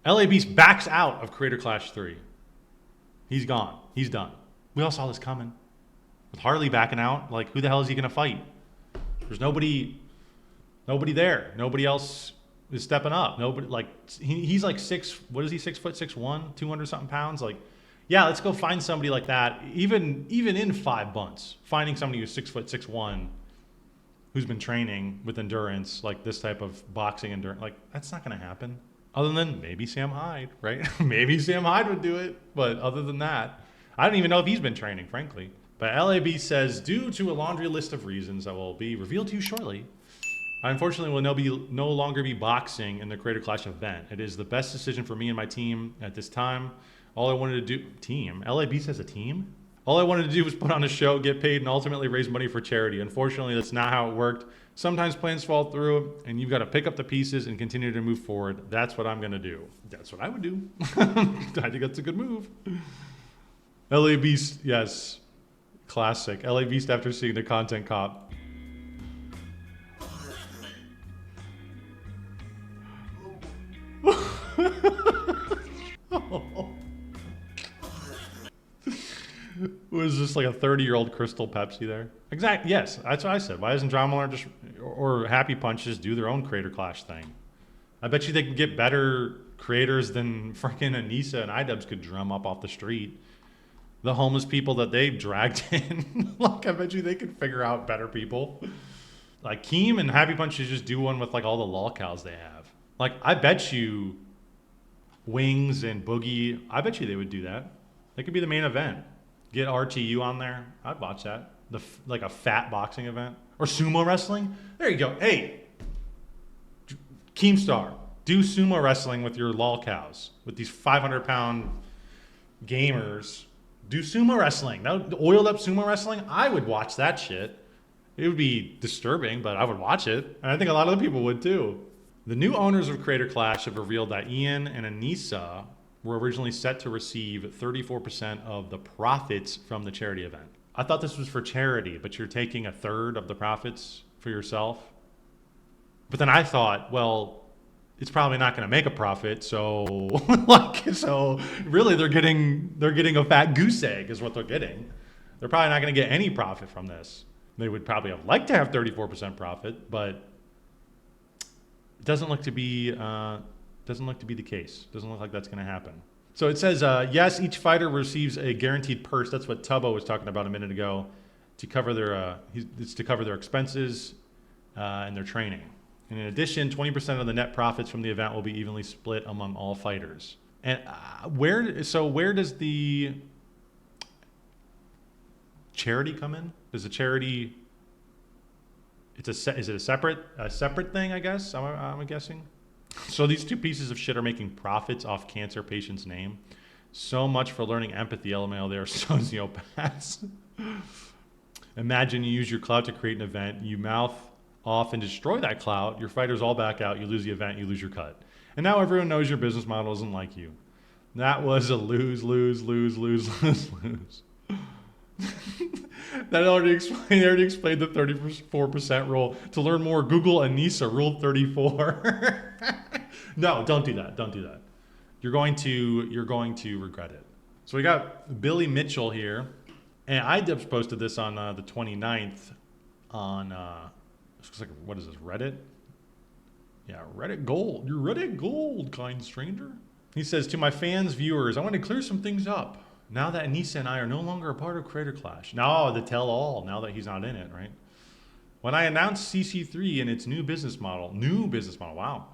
LA Beast backs out of Creator Clash 3. He's gone. He's done. We all saw this coming. With Harley backing out, like, who the hell is he going to fight? There's nobody there. Nobody else is stepping up. Nobody, like, he's like what is he, 6', 6'1", 200 something pounds? Like, yeah, let's go find somebody like that. Even in 5 months, finding somebody who's 6', 6'1", who's been training with endurance, like this type of boxing endurance, like, that's not going to happen. Other than maybe Sam Hyde, right? Maybe Sam Hyde would do it. But other than that, I don't even know if he's been training, frankly. But LAB says, due to a laundry list of reasons that will be revealed to you shortly, I unfortunately will no longer be boxing in the Creator Clash event. It is the best decision for me and my team at this time. All I wanted to do, team? LAB says a team? All I wanted to do was put on a show, get paid, and ultimately raise money for charity. Unfortunately, that's not how it worked. Sometimes plans fall through, and you've got to pick up the pieces and continue to move forward. That's what I'm going to do. That's what I would do. I think that's a good move. LA Beast, yes. Classic. LA Beast after seeing the content cop. Was just like a 30-year-old Crystal Pepsi there? Exactly. Yes, that's what I said. Why doesn't Drama Lord just or Happy Punch just do their own Creator Clash thing? I bet you they can get better creators than freaking Anissa and iDubbbz could drum up off the street. The homeless people that they dragged in. Like, I bet you they could figure out better people. Like, Keem and Happy Punch should just do one with like all the lolcows they have. Like, I bet you Wings and Boogie, I bet you they would do that. They could be the main event. Get RTU on there. I'd watch that. Like a fat boxing event. Or sumo wrestling. There you go. Hey, Keemstar, do sumo wrestling with your lolcows. With these 500-pound gamers. Do sumo wrestling. That oiled up sumo wrestling. I would watch that shit. It would be disturbing, but I would watch it. And I think a lot of the people would too. The new owners of Creator Clash have revealed that Ian and Anissa were originally set to receive 34% of the profits from the charity event. I thought this was for charity, but you're taking a third of the profits for yourself. But then I thought, well, it's probably not going to make a profit, so so really they're getting a fat goose egg is what they're getting. They're probably not going to get any profit from this. They would probably have liked to have 34% profit, but it doesn't look to be the case. Doesn't look like that's going to happen. So it says, yes, each fighter receives a guaranteed purse. That's what Tubbo was talking about a minute ago, to cover their it's to cover their expenses and their training. And in addition, 20% of the net profits from the event will be evenly split among all fighters. And where does the charity come in? Does the charity? Is it a separate thing? I guess I'm guessing. So these two pieces of shit are making profits off cancer patients' name. So much for learning empathy, LMAO. They are sociopaths. Imagine you use your clout to create an event. You mouth off and destroy that clout. Your fighters all back out. You lose the event. You lose your cut. And now everyone knows your business model isn't like you. That was a lose, lose, lose, lose, lose, lose. That already explained the 34% rule. To learn more, Google Anissa Rule 34. No, don't do that. Don't do that. You're going to regret it. So we got Billy Mitchell here, and iDubbbz posted this on the 29th on looks like, what is this, Reddit? Yeah, Reddit Gold. You're Reddit Gold, kind stranger. He says, to my fans, viewers, I want to clear some things up. Now that Anissa and I are no longer a part of Creator Clash. Now the tell-all, now that he's not in it, right? When I announced CC3 and its new business model, wow,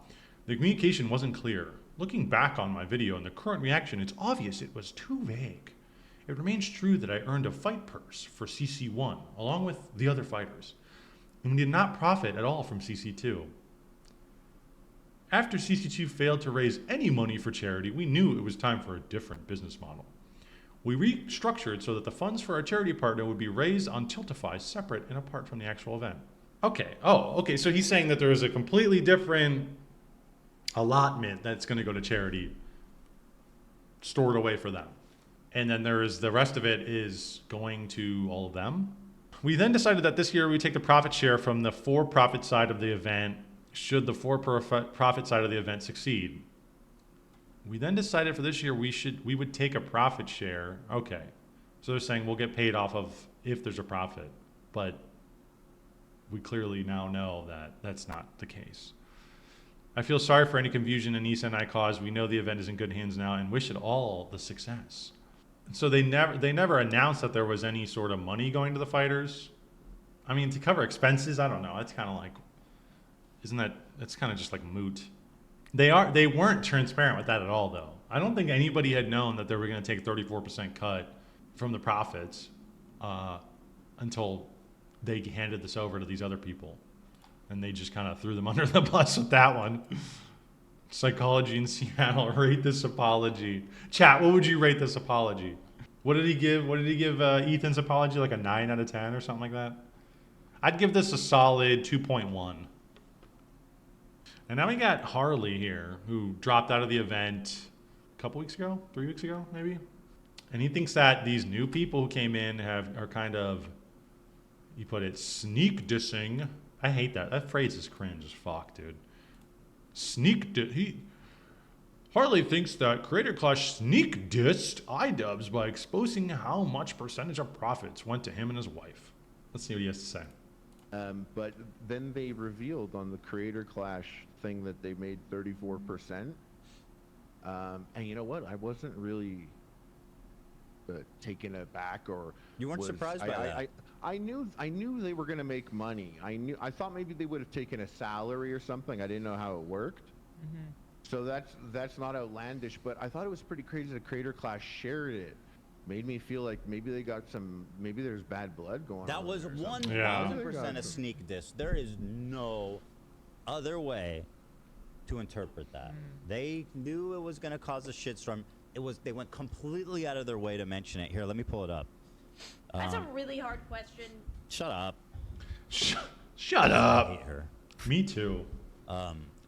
the communication wasn't clear. Looking back on my video and the current reaction, it's obvious it was too vague. It remains true that I earned a fight purse for CC1, along with the other fighters, and we did not profit at all from CC2. After CC2 failed to raise any money for charity, we knew it was time for a different business model. We restructured so that the funds for our charity partner would be raised on Tiltify separate and apart from the actual event. Okay. Oh, okay. So he's saying that there is a completely different allotment that's going to go to charity stored away for them. And then the rest of it is going to all of them. We then decided that this year we take the profit share from the for-profit side of the event should the for-profit side of the event succeed. We then decided for this year we would take a profit share. Okay. So they're saying we'll get paid off of if there's a profit. But we clearly now know that that's not the case. I feel sorry for any confusion Anissa and I caused. We know the event is in good hands now and wish it all the success. So they never announced that there was any sort of money going to the fighters. I mean, to cover expenses, I don't know. That's kind of like, that's kind of just like moot. They weren't transparent with that at all, though. I don't think anybody had known that they were going to take 34% cut from the profits until they handed this over to these other people. And they just kind of threw them under the bus with that one. Psychology in Seattle, rate this apology. Chat, what would you rate this apology? What did he give Ethan's apology? Like a 9 out of 10 or something like that? I'd give this a solid 2.1. And now we got Harley here, who dropped out of the event a couple weeks ago, 3 weeks ago, maybe. And he thinks that these new people who came in are kind of, he put it, sneak dissing. I hate that. That phrase is cringe as fuck, dude. Harley thinks that Creator Clash sneak dissed iDubbbz by exposing how much percentage of profits went to him and his wife. Let's see what he has to say. But then they revealed on the Creator Clash thing that they made 34%. And you know what? I wasn't really taken aback or you weren't surprised by that. I knew they were going to make money. I thought maybe they would have taken a salary or something. I didn't know how it worked. Mm-hmm. So that's not outlandish, but I thought it was pretty crazy that Creator Clash shared it. Made me feel like maybe there's bad blood going on. That was 1,000% a sneak diss. There is no other way to interpret that. They knew it was going to cause a shitstorm. They went completely out of their way to mention it. Here, let me pull it up. That's a really hard question. Shut up. Shut up. I hate her. Me too.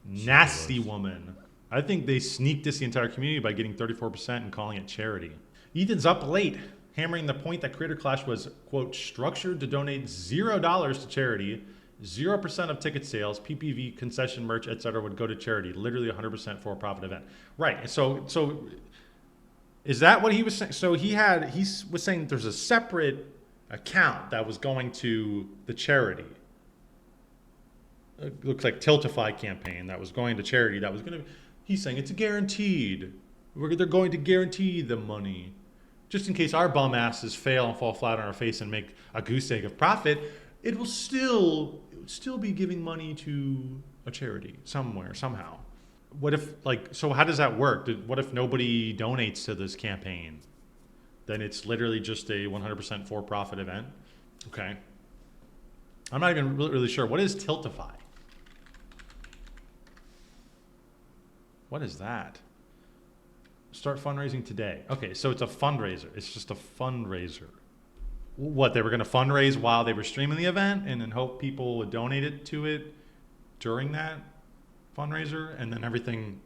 Nasty woman. I think they sneaked this the entire community by getting 34% and calling it charity. Ethan's up late, hammering the point that Creator Clash was, quote, structured to donate $0 to charity. 0% of ticket sales, PPV, concession merch, etc. would go to charity. Literally 100% for-profit event. Right. So is that what he was saying? So he was saying there's a separate account that was going to the charity. It looks like Tiltify campaign that was going to charity. That was going to. He's saying it's guaranteed. They're going to guarantee the money, just in case our bum asses fail and fall flat on our face and make a goose egg of profit. It would still be giving money to a charity somewhere somehow. What if so how does that work? What if nobody donates to this campaign? Then it's literally just a 100% for-profit event. Okay. I'm not even really sure. What is Tiltify? What is that? Start fundraising today. Okay, so it's a fundraiser. It's just a fundraiser. What, they were going to fundraise while they were streaming the event and then hope people would donate it to it during that fundraiser, and then everything,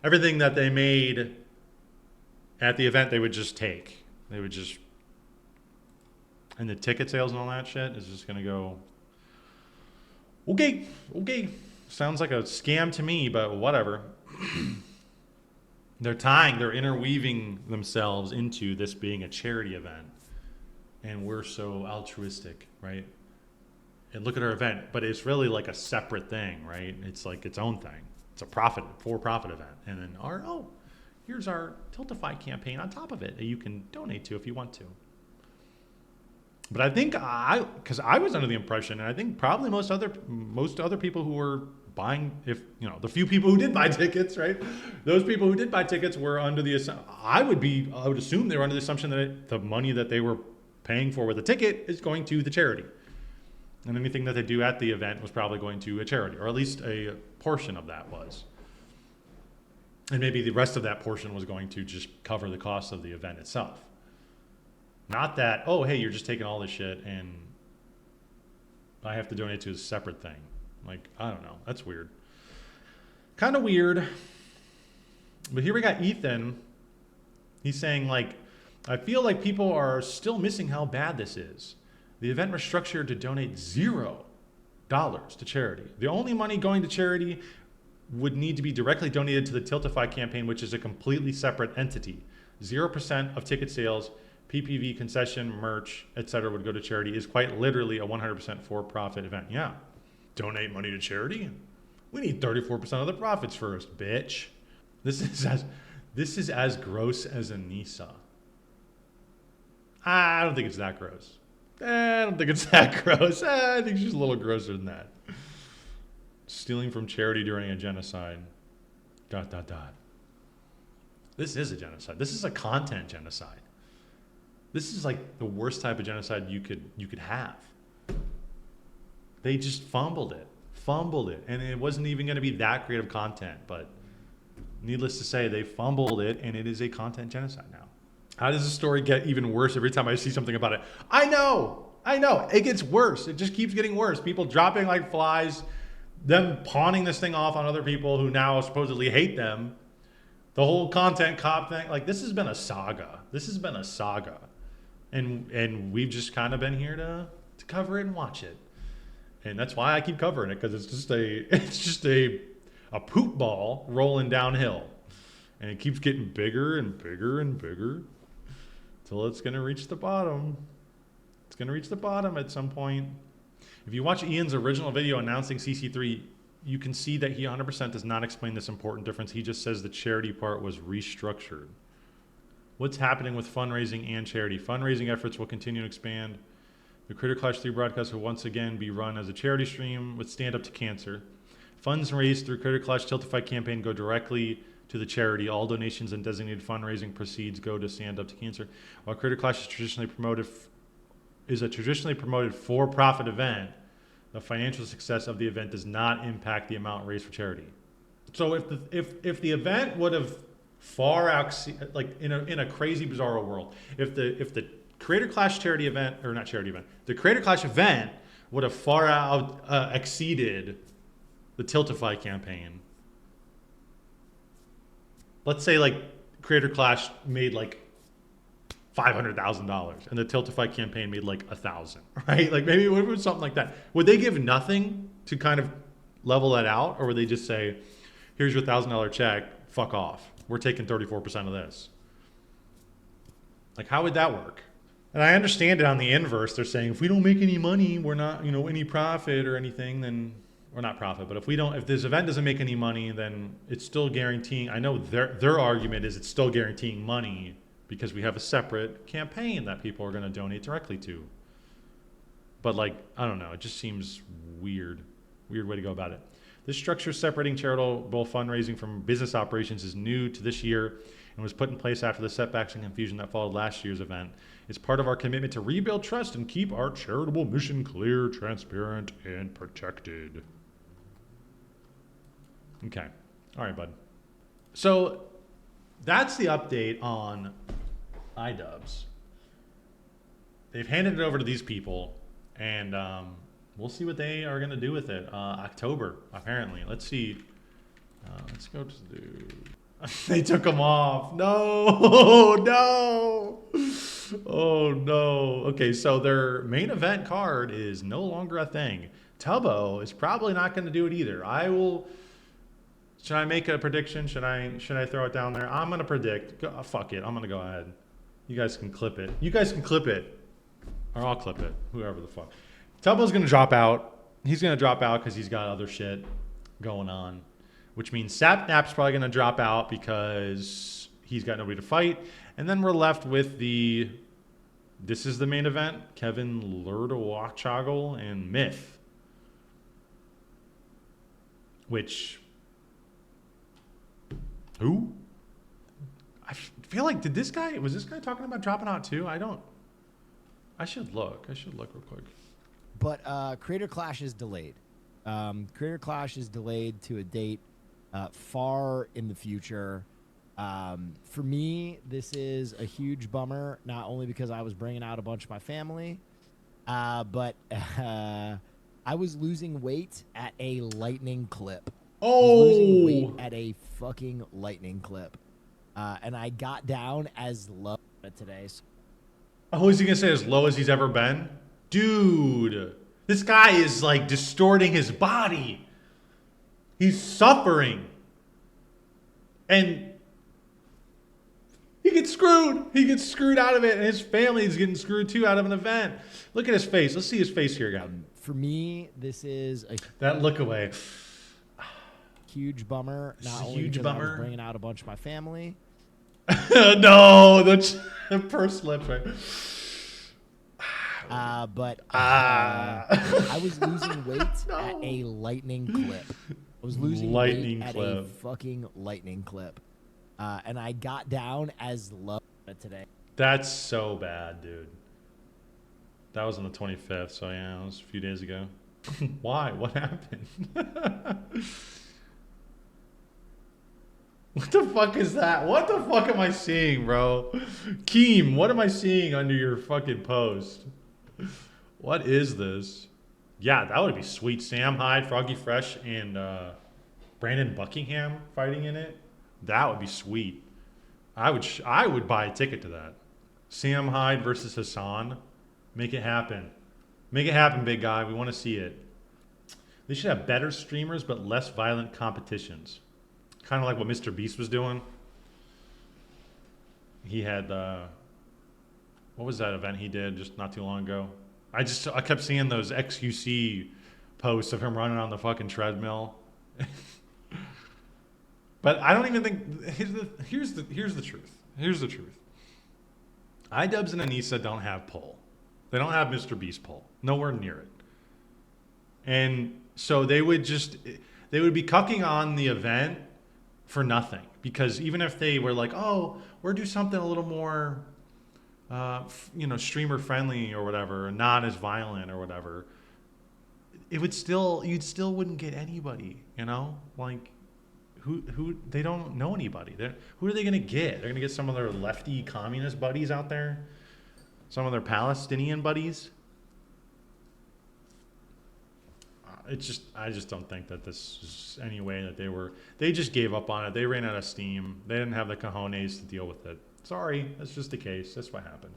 everything that they made at the event, they would just take. They would just, and the ticket sales and all that shit is just going to go, okay. Sounds like a scam to me, but whatever. They're interweaving themselves into this being a charity event. And we're so altruistic, right? And look at our event, but it's really like a separate thing, right? It's like its own thing. It's a for-profit event. And then here's our Tiltify campaign on top of it that you can donate to if you want to. But I think because I was under the impression, and I think probably most other people who were buying, the few people who did buy tickets, right? Those people who did buy tickets were under the I would assume they were under the assumption that the money that they were paying for with the ticket is going to the charity. And anything that they do at the event was probably going to a charity, or at least a portion of that was. And maybe the rest of that portion was going to just cover the cost of the event itself. Not that, oh, hey, you're just taking all this shit and I have to donate to a separate thing. Like, I don't know. That's weird. Kind of weird. But here we got Ethan. He's saying, I feel like people are still missing how bad this is. The event was structured to donate $0 to charity. The only money going to charity would need to be directly donated to the Tiltify campaign, which is a completely separate entity. 0% of ticket sales, PPV, concession, merch, etc. would go to charity. Is quite literally a 100% for-profit event. Yeah. Donate money to charity? We need 34% of the profits first, bitch. This is as gross as a Nisa. I don't think it's that gross. I don't think it's that gross. I think she's a little grosser than that. Stealing from charity during a genocide. ... This is a genocide. This is a content genocide. This is like the worst type of genocide you could have. They just fumbled it, and it wasn't even going to be that great of content. But needless to say, they fumbled it, and it is a content genocide now. How does the story get even worse every time I see something about it? I know, it gets worse. It just keeps getting worse. People dropping like flies, them pawning this thing off on other people who now supposedly hate them. The whole content cop thing, like this has been a saga. And we've just kind of been here to cover it and watch it. And that's why I keep covering it, because it's just a poop ball rolling downhill. And it keeps getting bigger and bigger and bigger till it's going to reach the bottom. It's going to reach the bottom at some point. If you watch Ian's original video announcing CC3, you can see that he 100% does not explain this important difference. He just says the charity part was restructured. What's happening with fundraising and charity? Fundraising efforts will continue to expand. The Creator Clash 3 broadcast will once again be run as a charity stream with Stand Up to Cancer. Funds raised through Creator Clash Tiltify campaign go directly to the charity. All donations and designated fundraising proceeds go to Stand Up to Cancer. While Creator Clash is a traditionally promoted for-profit event, the financial success of the event does not impact the amount raised for charity. So if the event would have far out, like in a crazy bizarro world, if the Creator Clash charity event, or not charity event, the Creator Clash event would have far out exceeded the Tiltify campaign. Let's say like Creator Clash made like $500,000 and the Tiltify campaign made like 1,000, right? Like maybe it was something like that. Would they give nothing to kind of level that out, or would they just say, here's your $1,000 check, fuck off, we're taking 34% of this? Like, how would that work? And I understand it on the inverse. They're saying if we don't make any money, we're not, any profit or anything, then or not profit, but if this event doesn't make any money, then it's still guaranteeing. I know their argument is it's still guaranteeing money because we have a separate campaign that people are going to donate directly to. But like, I don't know, it just seems weird way to go about it. This structure separating charitable fundraising from business operations is new to this year and was put in place after the setbacks and confusion that followed last year's event. It's part of our commitment to rebuild trust and keep our charitable mission clear, transparent, and protected. Okay. All right, bud. So that's the update on iDubbbz. They've handed it over to these people, and we'll see what they are going to do with it. October, apparently. Let's see. Let's go to the... They took them off. No, no. Oh, no. Okay, so their main event card is no longer a thing. Tubbo is probably not going to do it either. Should I make a prediction? Should I throw it down there? I'm going to predict. Fuck it. I'm going to go ahead. You guys can clip it. Or I'll clip it. Whoever the fuck. Tubbo's going to drop out. He's going to drop out because he's got other shit going on. Which means Sapnap's probably going to drop out because he's got nobody to fight. And then we're left with this is the main event, Kevin Lurdawachoggle and Myth. Which... Who? I feel like, was this guy talking about dropping out too? I should look real quick. But Creator Clash is delayed. Creator Clash is delayed to a date far in the future. For me, this is a huge bummer, not only because I was bringing out a bunch of my family, but I was losing weight at a lightning clip. Losing weight at a fucking lightning clip. And I got down as low today. Oh, is he going to say as low as he's ever been? Dude, this guy is like distorting his body. He's suffering. And he gets screwed. He gets screwed out of it, and his family is getting screwed too out of an event. Look at his face. Let's see his face here again. For me, this is a That look away. huge bummer. This is Not a only huge because I bummer. was bringing out a bunch of my family. No, the purse slipped right. But I was losing weight at a lightning clip. I was losing Lightning weight clip. at a fucking lightning clip. And I got down as low today. That's so bad, dude. That was on the 25th, so yeah, it was a few days ago. Why? What happened? What the fuck is that? What the fuck am I seeing, bro? Keem, what am I seeing under your fucking post? What is this? Yeah, that would be sweet. Sam Hyde, Froggy Fresh, and Brandon Buckingham fighting in it. That would be sweet. I would buy a ticket to that. Sam Hyde versus Hassan. Make it happen. Make it happen, big guy. We want to see it. They should have better streamers but less violent competitions. Kind of like what Mr. Beast was doing. He had what was that event he did just not too long ago? I kept seeing those XQC posts of him running on the fucking treadmill. But I don't even think here's the truth. Here's the truth. iDubbbz and Anissa don't have pull. They don't have Mr. Beast pull. Nowhere near it. And so they would be cucking on the event for nothing, because even if they were like, oh, we'll do something a little more streamer friendly or whatever, not as violent or whatever, you'd still wouldn't get anybody, like who they don't know anybody. Who are they going to get? They're going to get some of their lefty communist buddies out there, some of their Palestinian buddies. I just don't think that this is any way that they just gave up on it. They ran out of steam. They didn't have the cojones to deal with it. Sorry, that's just the case. That's what happened.